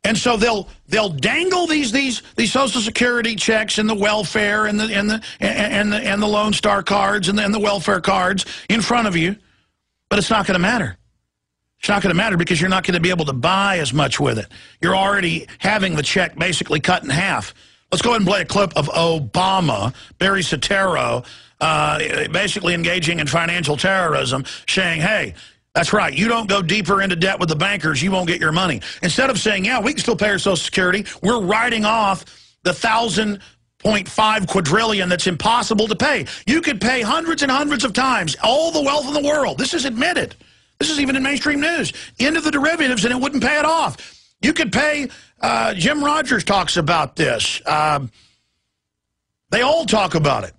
And so they'll dangle these Social Security checks and the welfare and the Lone Star cards and the welfare cards in front of you, but it's not going to matter. It's not going to matter because you're not going to be able to buy as much with it. You're already having the check basically cut in half. Let's go ahead and play a clip of Obama, Barry Soetoro, basically engaging in financial terrorism, saying, hey, that's right, you don't go deeper into debt with the bankers, you won't get your money. Instead of saying, yeah, we can still pay our Social Security, we're writing off the 1,000.5 quadrillion that's impossible to pay. You could pay hundreds and hundreds of times all the wealth in the world. This is admitted. This is even in mainstream news. Into the derivatives, and it wouldn't pay it off. You could pay, Jim Rogers talks about this. They all talk about it.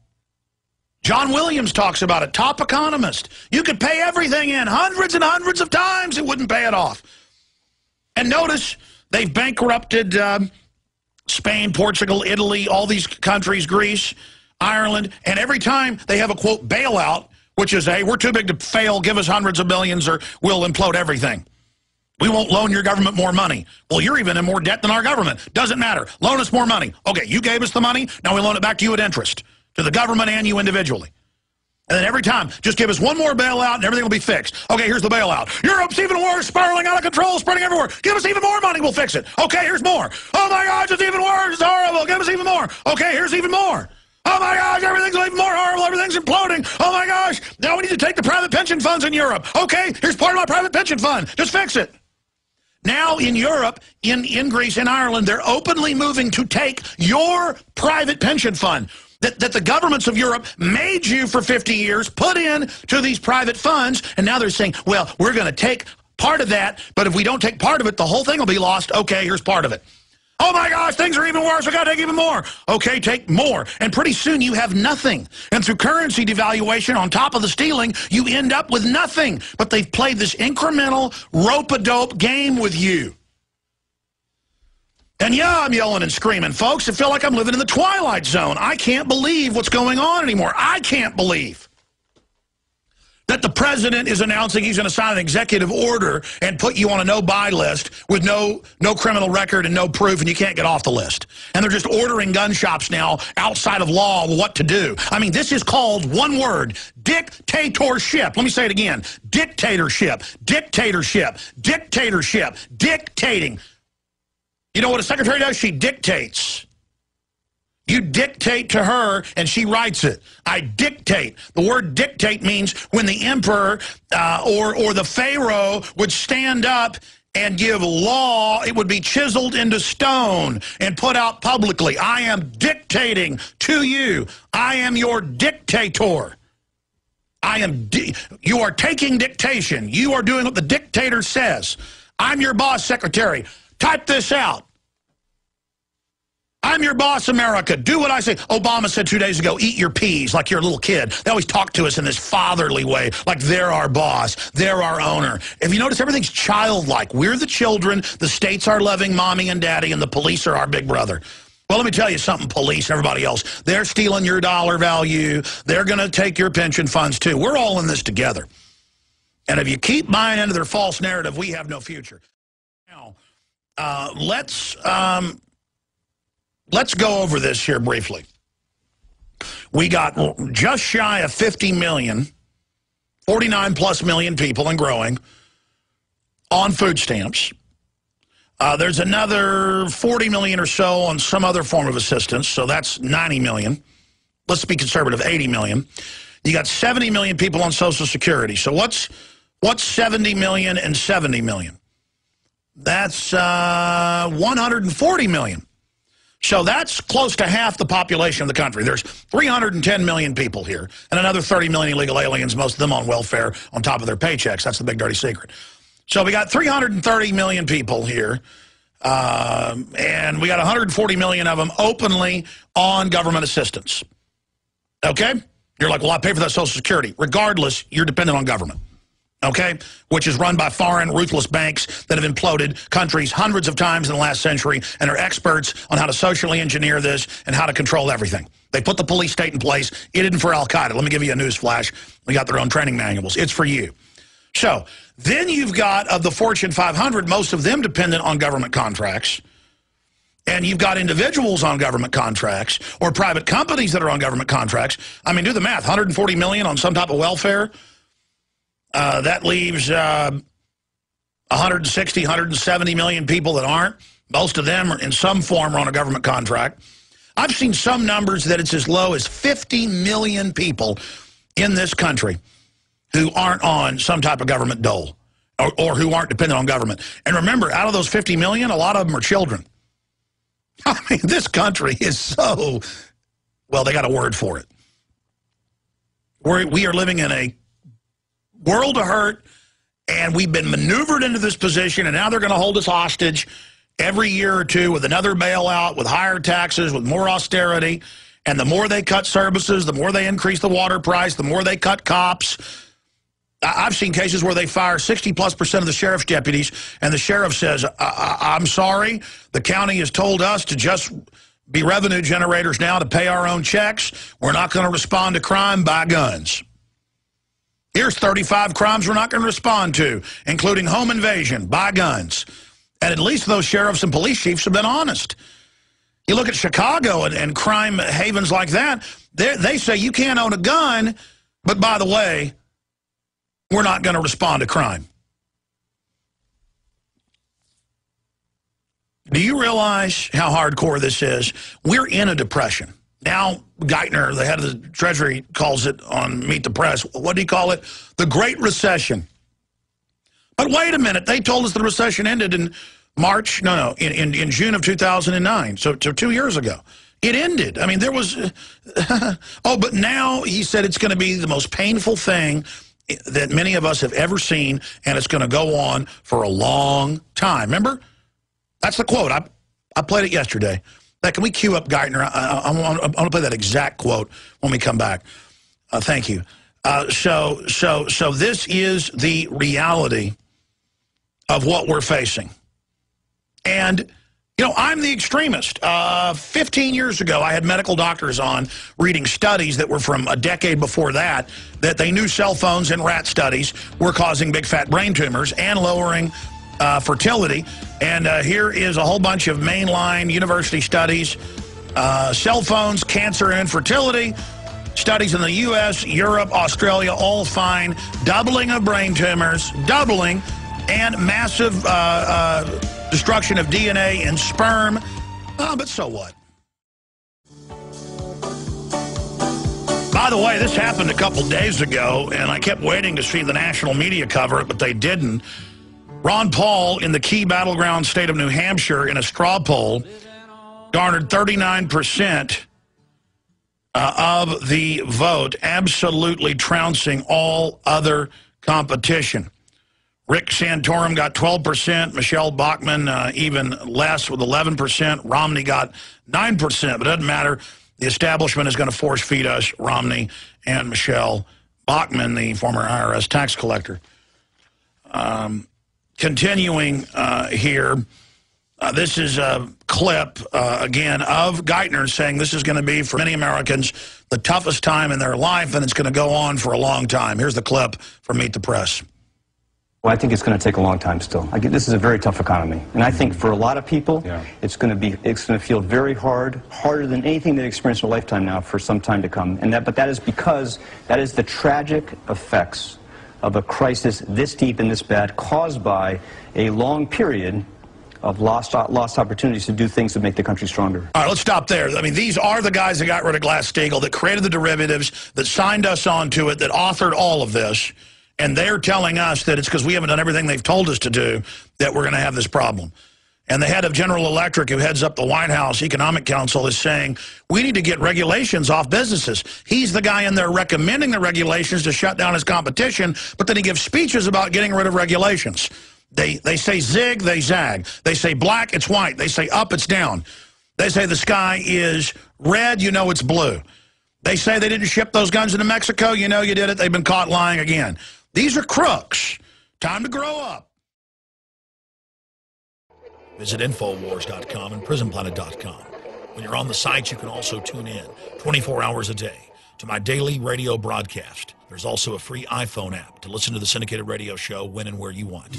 John Williams talks about it, top economist. You could pay everything in hundreds and hundreds of times, it wouldn't pay it off. And notice they've bankrupted Spain, Portugal, Italy, all these countries, Greece, Ireland, and every time they have a, quote, bailout, which is, hey, we're too big to fail, give us hundreds of millions or we'll implode everything. We won't loan your government more money. Well, you're even in more debt than our government. Doesn't matter. Loan us more money. Okay, you gave us the money, now we loan it back to you at interest. To the government and you individually. And then every time, just give us one more bailout and everything will be fixed. Okay, here's the bailout. Europe's even worse, spiraling out of control, spreading everywhere. Give us even more money, we'll fix it. Okay, here's more. Oh my gosh, it's even worse, it's horrible. Give us even more. Okay, here's even more. Oh my gosh, everything's even more horrible, everything's imploding. Oh my gosh, now we need to take the private pension funds in Europe. Okay, here's part of my private pension fund. Just fix it. Now in Europe, in Greece, in Ireland, they're openly moving to take your private pension fund. That the governments of Europe made you for 50 years, put in to these private funds, and now they're saying, well, we're going to take part of that, but if we don't take part of it, the whole thing will be lost. Okay, here's part of it. Oh my gosh, things are even worse, we got to take even more. Okay, take more. And pretty soon you have nothing. And through currency devaluation on top of the stealing, you end up with nothing. But they've played this incremental rope-a-dope game with you. And yeah, I'm yelling and screaming. Folks, I feel like I'm living in the Twilight Zone. I can't believe what's going on anymore. I can't believe that the president is announcing he's going to sign an executive order and put you on a no-buy list with no criminal record and no proof, and you can't get off the list. And they're just ordering gun shops now outside of law what to do. I mean, this is called, one word, dictatorship. Let me say it again. Dictatorship. Dictatorship. Dictatorship. Dictating. You know what a secretary does? She dictates. You dictate to her, and she writes it. I dictate. The word dictate means when the emperor or the pharaoh would stand up and give law, it would be chiseled into stone and put out publicly. I am dictating to you. I am your dictator. You are taking dictation. You are doing what the dictator says. I'm your boss, secretary. Type this out. I'm your boss, America. Do what I say. Obama said 2 days ago, eat your peas like you're a little kid. They always talk to us in this fatherly way, like they're our boss, they're our owner. If you notice, everything's childlike. We're the children, the states are loving mommy and daddy, and the police are our big brother. Well, let me tell you something, police and everybody else. They're stealing your dollar value. They're going to take your pension funds, too. We're all in this together. And if you keep buying into their false narrative, we have no future. Now, let's go over this here briefly. We got just shy of 50 million, 49+ million people and growing on food stamps. There's another 40 million or so on some other form of assistance, so that's 90 million. Let's be conservative, 80 million. You got 70 million people on Social Security. So what's 70 million and 70 million? That's 140 million. So that's close to half the population of the country. There's 310 million people here, and another 30 million illegal aliens, most of them on welfare on top of their paychecks. That's the big dirty secret. So we got 330 million people here, and we got 140 million of them openly on government assistance. Okay? You're like, well, I pay for that Social Security. Regardless, you're dependent on government. Okay, which is run by foreign, ruthless banks that have imploded countries hundreds of times in the last century and are experts on how to socially engineer this and how to control everything. They put the police state in place. It isn't for Al-Qaeda. Let me give you a news flash. We got their own training manuals. It's for you. So then you've got, of the Fortune 500, most of them dependent on government contracts. And you've got individuals on government contracts or private companies that are on government contracts. I mean, do the math, 140 million on some type of welfare. That leaves 160, 170 million people that aren't. Most of them are in some form are on a government contract. I've seen some numbers that it's as low as 50 million people in this country who aren't on some type of government dole or who aren't dependent on government. And remember, out of those 50 million, a lot of them are children. I mean, this country is so, well, they got a word for it. We are living in a world of hurt, and we've been maneuvered into this position, and now they're going to hold us hostage every year or two with another bailout, with higher taxes, with more austerity. And the more they cut services, the more they increase the water price, the more they cut cops. I've seen cases where they fire 60+% of the sheriff's deputies, and the sheriff says, I'm sorry, the county has told us to just be revenue generators now to pay our own checks. We're not going to respond to crime by guns. Here's 35 crimes we're not going to respond to, including home invasion, by guns. And at least those sheriffs and police chiefs have been honest. You look at Chicago and crime havens like that, they say you can't own a gun, but by the way, we're not going to respond to crime. Do you realize how hardcore this is? We're in a depression. Now, Geithner, the head of the Treasury, calls it on Meet the Press. What do you call it? The Great Recession. But wait a minute. They told us the recession ended in March, in June of 2009, so 2 years ago. It ended. I mean, there was, but now he said it's going to be the most painful thing that many of us have ever seen, and it's going to go on for a long time. Remember? That's the quote. I played it yesterday. Now, can we cue up Geithner? I want to play that exact quote when we come back. Thank you. So this is the reality of what we're facing. And, you know, I'm the extremist. 15 years ago, I had medical doctors on reading studies that were from a decade before that they knew cell phones and rat studies were causing big fat brain tumors and lowering fertility. And here is a whole bunch of mainline university studies. Cell phones, cancer, and infertility. Studies in the U.S., Europe, Australia, all find doubling of brain tumors, doubling, and massive destruction of DNA in sperm. But so what? By the way, this happened a couple days ago, and I kept waiting to see the national media cover it, but they didn't. Ron Paul, in the key battleground state of New Hampshire, in a straw poll, garnered 39% of the vote, absolutely trouncing all other competition. Rick Santorum got 12%, Michelle Bachmann even less with 11%, Romney got 9%, but it doesn't matter. The establishment is going to force feed us Romney and Michelle Bachmann, the former IRS tax collector. Continuing here, this is a clip, again, of Geithner saying this is going to be, for many Americans, the toughest time in their life, and it's going to go on for a long time. Here's the clip from Meet the Press. Well, I think it's going to take a long time still. This is a very tough economy. And I think for a lot of people, it's going to feel very hard, harder than anything they've experienced in a lifetime now for some time to come. But that is because that is the tragic effects of a crisis this deep and this bad, caused by a long period of lost opportunities to do things that make the country stronger. All right, let's stop there. I mean, these are the guys that got rid of Glass-Steagall, that created the derivatives, that signed us onto it, that authored all of this. And they're telling us that it's because we haven't done everything they've told us to do that we're going to have this problem. And the head of General Electric, who heads up the White House Economic Council, is saying, we need to get regulations off businesses. He's the guy in there recommending the regulations to shut down his competition, but then he gives speeches about getting rid of regulations. They say zig, they zag. They say black, it's white. They say up, it's down. They say the sky is red, you know it's blue. They say they didn't ship those guns into Mexico, you know you did it. They've been caught lying again. These are crooks. Time to grow up. Visit Infowars.com and PrisonPlanet.com. When you're on the site, you can also tune in 24 hours a day to my daily radio broadcast. There's also a free iPhone app to listen to the syndicated radio show when and where you want.